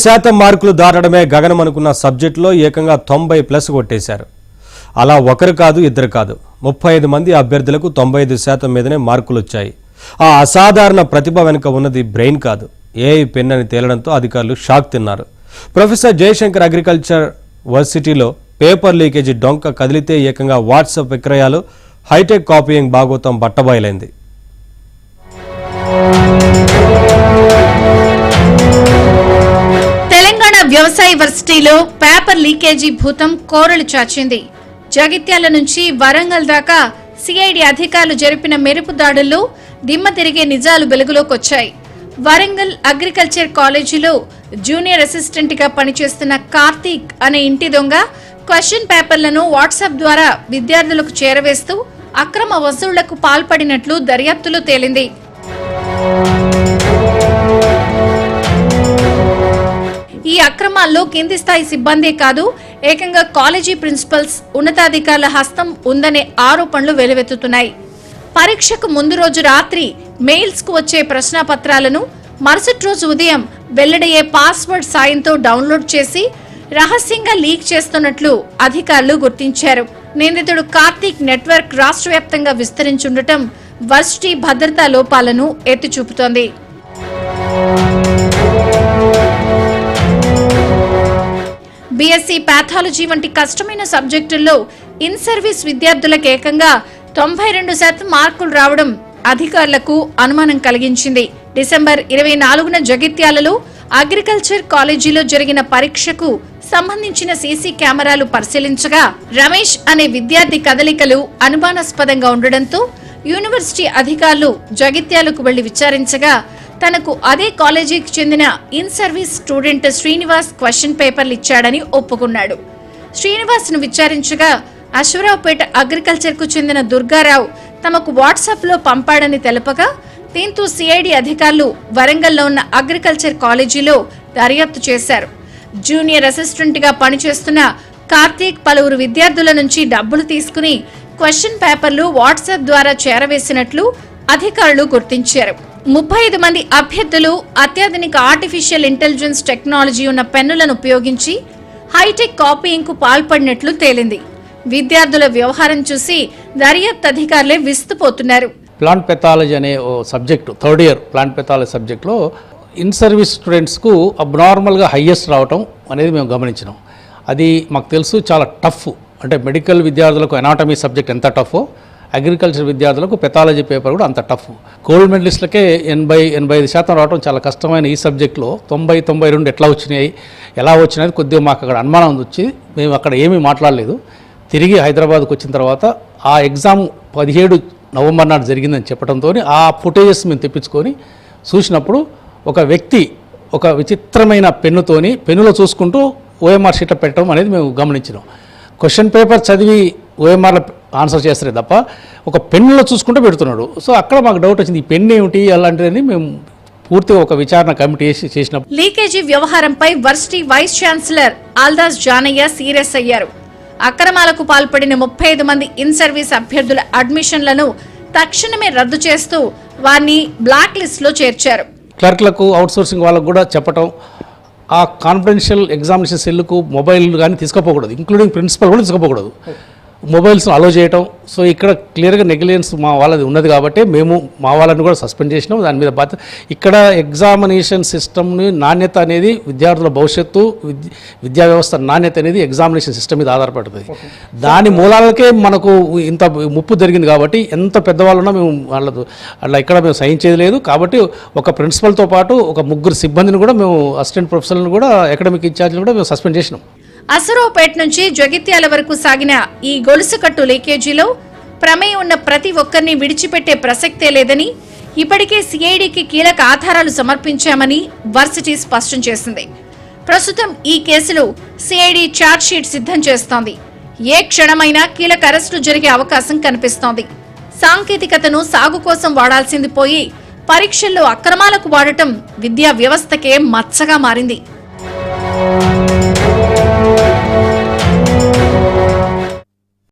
శాతం మార్కులు దాటడమే గగనం అనుకున్న సబ్జెక్టులో ఏకంగా 90+ కొట్టేశారు. అలా ఒకరు కాదు ఇద్దరు కాదు 35 మంది అభ్యర్థులకు 95% మీదనే మార్కులు వచ్చాయి. ఆ అసాధారణ ప్రతిభ వెనుక ఉన్నది బ్రెయిన్ కాదు, ఏఐ పెన్ అని తేలడంతో అధికారులు షాక్ తిన్నారు. ప్రొఫెసర్ జయశంకర్ అగ్రికల్చర్ వర్సిటీలో పేపర్ లీకేజీ డొంక కదిలితే ఏకంగా వాట్సాప్ విక్రయాలు, హైటెక్ కాపీయింగ్ బాగోతం బట్టబయలైంది. తెలంగాణ వ్యవసాయ వర్సిటీలో పేపర్ లీకేజీ భూతం కోరలు చాచింది. జగిత్యాల నుంచి వరంగల్ దాకా సిఐడి అధికారులు జరిపిన మెరుపు దాడుల్లో దిమ్మ తిరిగే నిజాలు వెలుగులోకొచ్చాయి. వరంగల్ అగ్రికల్చర్ కాలేజీలో జూనియర్ అసిస్టెంట్ గా పనిచేస్తున్న కార్తీక్ అనే ఇంటి దొంగ క్వశ్చన్ పేపర్లను వాట్సాప్ ద్వారా విద్యార్థులకు చేరవేస్తూ అక్రమ వసూళ్లకు పాల్పడినట్లు దర్యాప్తులో తేలింది. ఈ అక్రమాల్లో కింది స్థాయి సిబ్బందే కాదు, ఏకంగా కాలేజీ ప్రిన్సిపల్స్, ఉన్నతాధికారుల హస్తం ఉందనే ఆరోపణలు వెలువెత్తుతున్నాయి. పరీక్షకు ముందు రోజు రాత్రి మెయిల్స్ కు వచ్చే ప్రశ్నాపత్రాలను మరుసటి రోజు ఉదయం వెల్లడయ్యే పాస్వర్డ్ సాయంతో డౌన్లోడ్ చేసి రహస్యంగా లీక్ చేస్తున్నట్లు అధికారులు గుర్తించారు. నిందితుడు కార్తీక్ నెట్వర్క్ రాష్ట్ర వ్యాప్తంగా విస్తరించుండటం వర్సిటీ భద్రతా లోపాలను ఎత్తి చూపుతోంది. బీఎస్సీ పాథాలజీ వంటి కష్టమైన సబ్జెక్టుల్లో ఇన్ సర్వీస్ విద్యార్థులకు ఏకంగా 92% మార్కులు రావడం అధికారులకు అనుమానం కలిగించింది. డిసెంబర్ 24న జగిత్యాలలో అగ్రికల్చర్ కాలేజీలో జరిగిన పరీక్షకు సంబంధించిన సీసీ కెమెరాలు పరిశీలించగా రమేష్ అనే విద్యార్థి కదలికలు అనుమానాస్పదంగా ఉండడంతో యూనివర్సిటీ అధికారులు జగిత్యాలకు వెళ్లి విచారించగా తనకు అదే కాలేజీకి చెందిన in service student Srinivas question పేపర్లు ఇచ్చాడని ఒప్పుకున్నాడు. శ్రీనివాస్ ను విచారించగా అశ్వరావుపేట అగ్రికల్చర్ కు చెందిన దుర్గారావు తమకు వాట్సాప్ లో పంపాడని తెలపగా, దీంతో సిఐడి అధికారులు వరంగల్లో ఉన్న అగ్రికల్చర్ కాలేజీలో దర్యాప్తు చేశారు. జూనియర్ అసిస్టెంట్ గా పనిచేస్తున్న కార్తీక్ పలువురు విద్యార్థుల నుంచి డబ్బులు తీసుకుని క్వశ్చన్ పేపర్లు వాట్సాప్ ద్వారా చేరవేసినట్లు అధికారులు గుర్తించారు. 35 మంది అభ్యర్థులు అత్యాధునిక ఆర్టిఫిషియల్ ఇంటెలిజెన్స్ టెక్నాలజీ ఉన్న పెన్నులను ఉపయోగించి హైటెక్ కాపీయింగ్ కు పాల్పడినట్లు తేలింది. విద్యార్థుల వ్యవహారం చూసి దర్యాప్తు అధికారులే విస్తుపోతున్నారు. ప్లాంట్ పెథాలజీ అనే ఓ subject, third year plant pathology సబ్జెక్టులో ఇన్ సర్వీస్ స్టూడెంట్స్కు అబ్నార్మల్గా హైయెస్ట్ రావటం అనేది మేము గమనించినాం. అది మాకు తెలుసు, చాలా టఫ్. అంటే మెడికల్ విద్యార్థులకు ఎనాటమీ సబ్జెక్ట్ ఎంత టఫో, అగ్రికల్చర్ విద్యార్థులకు పెథాలజీ పేపర్ కూడా అంత టఫ్. గోల్డ్ మెడలిస్టులకే 80-85% రావడం చాలా కష్టమైన ఈ సబ్జెక్టులో 90-92 ఎట్లా వచ్చినాయి, ఎలా వచ్చినాయి కొద్దిగా మాకు అక్కడ అనుమానం వచ్చి మేము అక్కడ ఏమీ మాట్లాడలేదు. తిరిగి హైదరాబాద్కు వచ్చిన తర్వాత ఆ ఎగ్జామ్ 17 నవంబర్ నాడు జరిగిందని చెప్పడంతో ఆ ఫుటేజెస్ మేము తెప్పించుకొని చూసినప్పుడు ఒక వ్యక్తి ఒక విచిత్రమైన పెన్నులో చూసుకుంటూ ఓఎంఆర్ షీట్లో పెట్టడం అనేది మేము గమనించినాం. క్వశ్చన్ పేపర్ చదివి ఓఎంఆర్లో ఆన్సర్ చేస్తారే తప్ప ఒక పెన్నులో చూసుకుంటూ పెడుతున్నాడు. సో అక్కడ మాకు డౌట్ వచ్చింది, ఈ పెన్ను ఏమిటి అలాంటిదని మేము పూర్తిగా ఒక విచారణ కమిటీ చేసినప్పుడు. లీకేజీ వ్యవహారంపై varsity vice chancellor Aldas Janaiah serious అయ్యారు. అక్రమాలకు పాల్పడిన 35 మంది ఇన్ సర్వీస్ అభ్యర్థుల అడ్మిషన్లను తక్షణమే రద్దు చేస్తూ వారిని బ్లాక్ లిస్ట్ లో చేర్చారు. క్లర్క్లకు, అవుట్సోర్సింగ్ వాళ్ళకు కూడా చెప్పటం, ఆ కాన్ఫిడెన్షియల్ ఎగ్జామినేషన్ సెల్కు మొబైల్ కానీ తీసుకుపోకూడదు, ఇంక్లూడింగ్ ప్రిన్సిపల్ కూడా తీసుకుపోకూడదు, మొబైల్స్ను అలో చేయటం. సో ఇక్కడ క్లియర్గా నెగ్లిజెన్స్ మా వాళ్ళది ఉన్నది కాబట్టి మేము మా వాళ్ళని కూడా సస్పెండ్ చేసినాం. దాని మీద బాధ్యత. ఇక్కడ ఎగ్జామినేషన్ సిస్టమ్ని నాణ్యత అనేది విద్యార్థుల భవిష్యత్తు, విద్యా వ్యవస్థ నాణ్యత అనేది ఎగ్జామినేషన్ సిస్టమ్ మీద ఆధారపడుతుంది. దాని మూలాలకే మనకు ఇంత ముప్పు జరిగింది కాబట్టి ఎంత పెద్దవాళ్ళు ఉన్నా మేము వాళ్ళతో అట్లా ఇక్కడ మేము సహించేది లేదు. కాబట్టి ఒక ప్రిన్సిపల్తో పాటు ఒక 3 సిబ్బందిని కూడా మేము అసిస్టెంట్ ప్రొఫెసర్లను కూడా అకాడమిక్ ఇన్ఛార్జ్ని కూడా మేము సస్పెండ్ చేసినాం. అసరావుపేట నుంచి జగిత్యాల వరకు సాగిన ఈ గొలుసుకట్టు లీకేజీలో ప్రమేయం ఉన్న ప్రతి ఒక్కరిని విడిచిపెట్టే ప్రసక్తే లేదని, ఇప్పటికే సిఐడికి కీలక ఆధారాలు సమర్పించామని వర్సిటీ స్పష్టం చేసింది. ప్రస్తుతం ఈ కేసులో సిఐడి ఛార్జ్ షీట్ సిద్ధం చేస్తోంది. ఏ క్షణమైనా కీలక అరెస్టులు జరిగే అవకాశం కనిపిస్తోంది. సాంకేతికతను సాగు కోసం వాడాల్సింది పోయి పరీక్షల్లో అక్రమాలకు వాడటం విద్యా వ్యవస్థకే మచ్చగా మారింది.